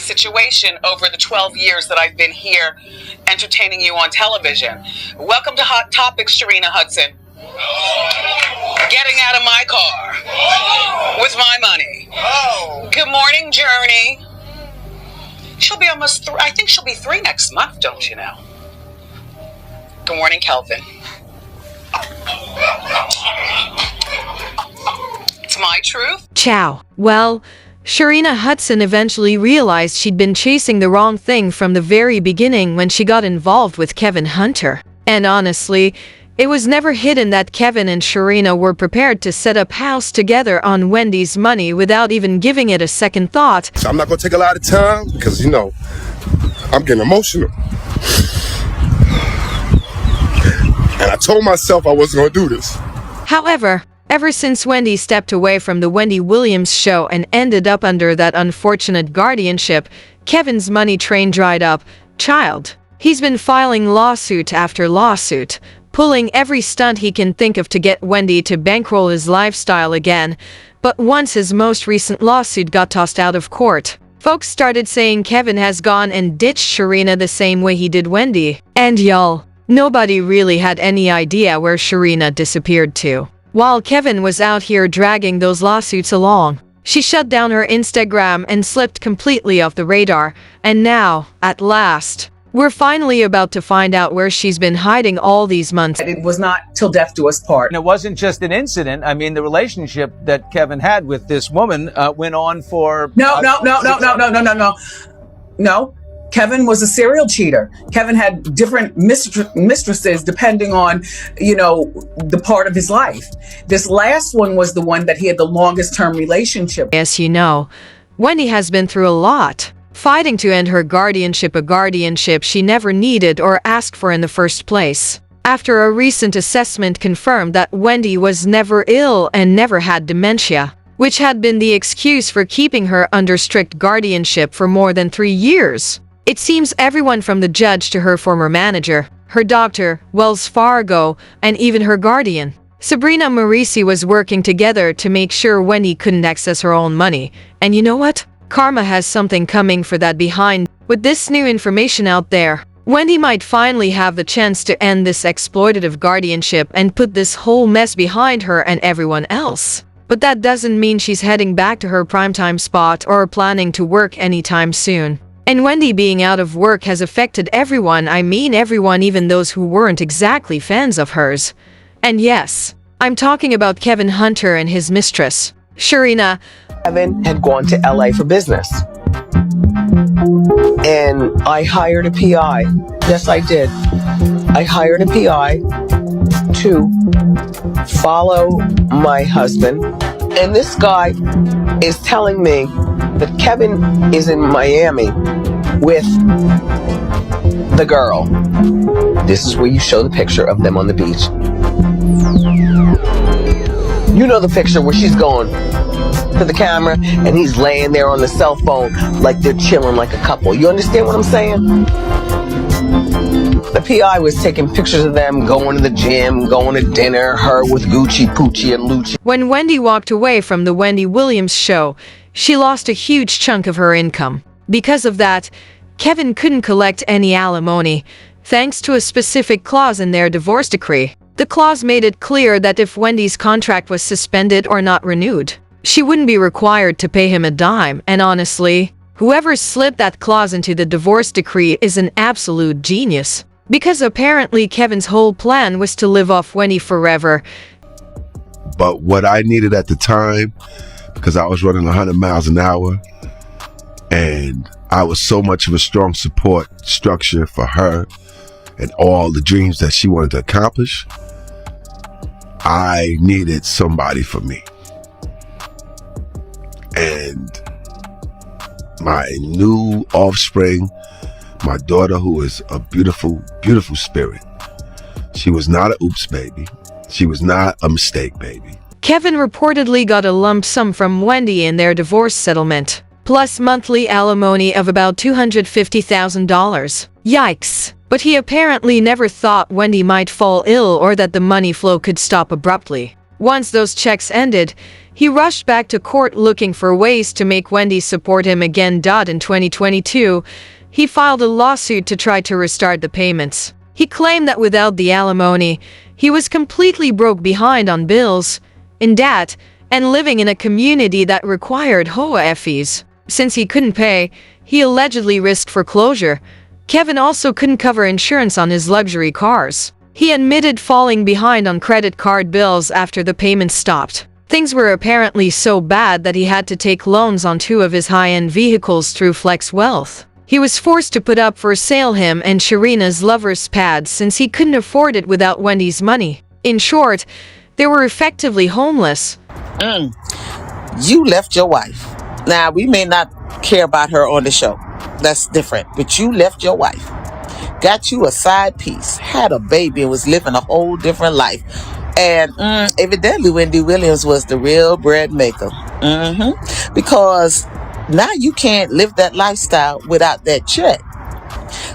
situation over the 12 years that I've been here entertaining you on television. Welcome to Hot Topics, Sharina Hudson. Getting out of my car with my money. Good morning, Journey. She'll be almost I think she'll be 3 next month, don't you know? Good morning, Kelvin. It's my truth. Ciao. Well, Sharina Hudson eventually realized she'd been chasing the wrong thing from the very beginning when she got involved with Kevin Hunter. And honestly, it was never hidden that Kevin and Sharina were prepared to set up house together on Wendy's money without even giving it a second thought. So I'm not going to take a lot of time because, I'm getting emotional. And I told myself I wasn't going to do this. However, ever since Wendy stepped away from the Wendy Williams show and ended up under that unfortunate guardianship, Kevin's money train dried up. He's been filing lawsuit after lawsuit, pulling every stunt he can think of to get Wendy to bankroll his lifestyle again. But once his most recent lawsuit got tossed out of court, folks started saying Kevin has gone and ditched Sharina the same way he did Wendy. And y'all, nobody really had any idea where Sharina disappeared to. While Kevin was out here dragging those lawsuits along, she shut down her Instagram and slipped completely off the radar. And now, at last, we're finally about to find out where she's been hiding all these months. It was not till death do us part. And it wasn't just an incident. I mean, the relationship that Kevin had with this woman went on for... No. Kevin was a serial cheater. Kevin had different mistresses depending on, the part of his life. This last one was the one that he had the longest term relationship. As you know, Wendy has been through a lot, fighting to end her guardianship, a guardianship she never needed or asked for in the first place. After a recent assessment confirmed that Wendy was never ill and never had dementia, which had been the excuse for keeping her under strict guardianship for more than 3 years. It seems everyone from the judge to her former manager, her doctor, Wells Fargo, and even her guardian, Sabrina Marisi, was working together to make sure Wendy couldn't access her own money. And you know what? Karma has something coming for that behind. With this new information out there, Wendy might finally have the chance to end this exploitative guardianship and put this whole mess behind her and everyone else. But that doesn't mean she's heading back to her primetime spot or planning to work anytime soon. And Wendy being out of work has affected everyone. I mean everyone, even those who weren't exactly fans of hers. And yes, I'm talking about Kevin Hunter and his mistress, Sharina. Kevin had gone to LA for business. And I hired a PI. Yes, I did. I hired a PI to follow my husband. And this guy is telling me that Kevin is in Miami with the girl. This is where you show the picture of them on the beach. You know the picture where she's going to the camera and he's laying there on the cell phone like they're chilling like a couple. You understand what I'm saying? The PI was taking pictures of them going to the gym, going to dinner, her with Gucci, Poochie, and Lucci. When Wendy walked away from the Wendy Williams show, she lost a huge chunk of her income. Because of that, Kevin couldn't collect any alimony, thanks to a specific clause in their divorce decree. The clause made it clear that if Wendy's contract was suspended or not renewed, she wouldn't be required to pay him a dime. And honestly, whoever slipped that clause into the divorce decree is an absolute genius. Because apparently Kevin's whole plan was to live off Wendy forever. But what I needed at the time, because I was running 100 miles an hour, and I was so much of a strong support structure for her and all the dreams that she wanted to accomplish, I needed somebody for me. And my new offspring, my daughter, who is a beautiful, beautiful spirit. She was not an oops baby. She was not a mistake baby. Kevin reportedly got a lump sum from Wendy in their divorce settlement, plus monthly alimony of about $250,000. Yikes. But he apparently never thought Wendy might fall ill or that the money flow could stop abruptly. Once those checks ended, he rushed back to court looking for ways to make Wendy support him again. In 2022, he filed a lawsuit to try to restart the payments. He claimed that without the alimony, he was completely broke behind on bills, in debt, and living in a community that required HOA fees. Since he couldn't pay, he allegedly risked foreclosure. Kevin also couldn't cover insurance on his luxury cars. He admitted falling behind on credit card bills after the payments stopped. Things were apparently so bad that he had to take loans on 2 of his high-end vehicles through Flex Wealth. He was forced to put up for sale him and Sharina's lover's pad since he couldn't afford it without Wendy's money. In short, they were effectively homeless. You left your wife. Now, we may not care about her on the show. That's different. But you left your wife. Got you a side piece. Had a baby and was living a whole different life. And evidently Wendy Williams was the real bread maker. Because now you can't live that lifestyle without that check.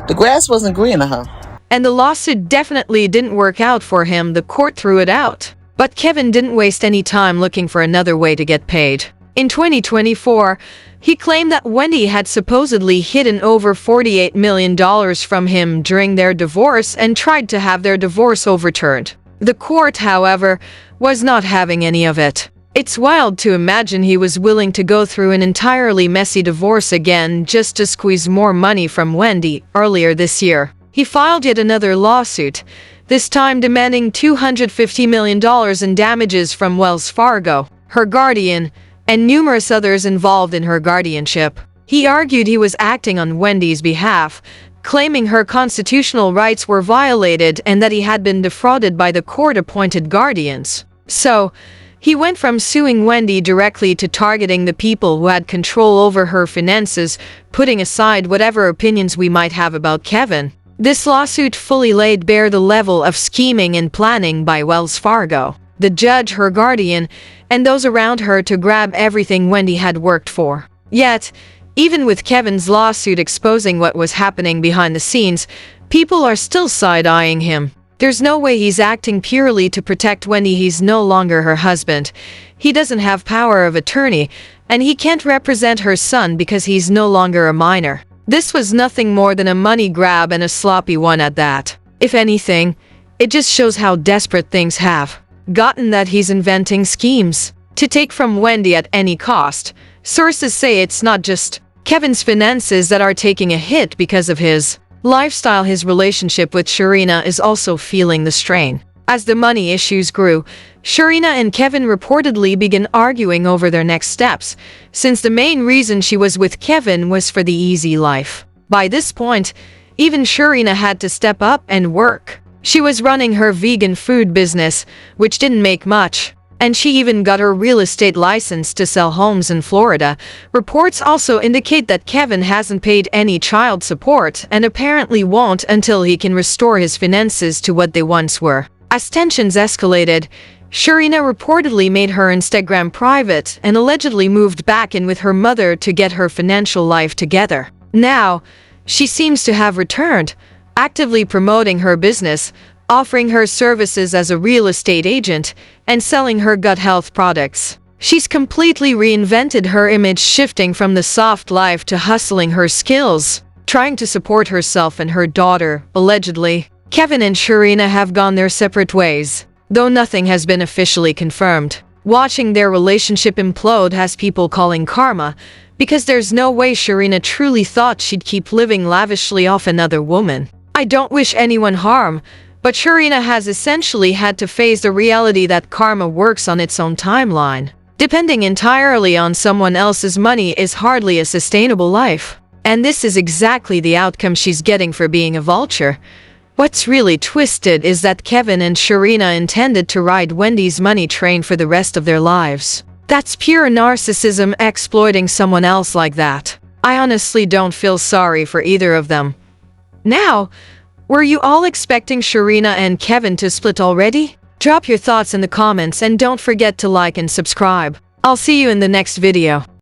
The grass wasn't greener, huh? And the lawsuit definitely didn't work out for him. The court threw it out. But Kevin didn't waste any time looking for another way to get paid. In 2024, he claimed that Wendy had supposedly hidden over $48 million from him during their divorce and tried to have their divorce overturned. The court, however, was not having any of it. It's wild to imagine he was willing to go through an entirely messy divorce again just to squeeze more money from Wendy. Earlier this year, he filed yet another lawsuit, this time demanding $250 million in damages from Wells Fargo, her guardian, and numerous others involved in her guardianship. He argued he was acting on Wendy's behalf, claiming her constitutional rights were violated and that he had been defrauded by the court-appointed guardians. So, he went from suing Wendy directly to targeting the people who had control over her finances, putting aside whatever opinions we might have about Kevin. This lawsuit fully laid bare the level of scheming and planning by Wells Fargo, the judge, her guardian, and those around her to grab everything Wendy had worked for. Yet, even with Kevin's lawsuit exposing what was happening behind the scenes, people are still side-eyeing him. There's no way he's acting purely to protect Wendy. He's no longer her husband. He doesn't have power of attorney, and he can't represent her son because he's no longer a minor. This was nothing more than a money grab, and a sloppy one at that. If anything, it just shows how desperate things have gotten that he's inventing schemes to take from Wendy at any cost. Sources say it's not just Kevin's finances that are taking a hit because of his lifestyle. His relationship with Sharina is also feeling the strain. As the money issues grew, Sharina and Kevin reportedly began arguing over their next steps, since the main reason she was with Kevin was for the easy life. By this point, even Sharina had to step up and work. She was running her vegan food business, which didn't make much, and she even got her real estate license to sell homes in Florida. Reports also indicate that Kevin hasn't paid any child support and apparently won't until he can restore his finances to what they once were. As tensions escalated, Sharina reportedly made her Instagram private and allegedly moved back in with her mother to get her financial life together. Now, she seems to have returned, actively promoting her business, offering her services as a real estate agent, and selling her gut health products. She's completely reinvented her image, shifting from the soft life to hustling her skills, trying to support herself and her daughter, allegedly. Kevin and Sharina have gone their separate ways, though nothing has been officially confirmed. Watching their relationship implode has people calling karma, because there's no way Sharina truly thought she'd keep living lavishly off another woman. I don't wish anyone harm, but Sharina has essentially had to face the reality that karma works on its own timeline. Depending entirely on someone else's money is hardly a sustainable life. And this is exactly the outcome she's getting for being a vulture. What's really twisted is that Kevin and Sharina intended to ride Wendy's money train for the rest of their lives. That's pure narcissism, exploiting someone else like that. I honestly don't feel sorry for either of them. Now, were you all expecting Sharina and Kevin to split already? Drop your thoughts in the comments and don't forget to like and subscribe. I'll see you in the next video.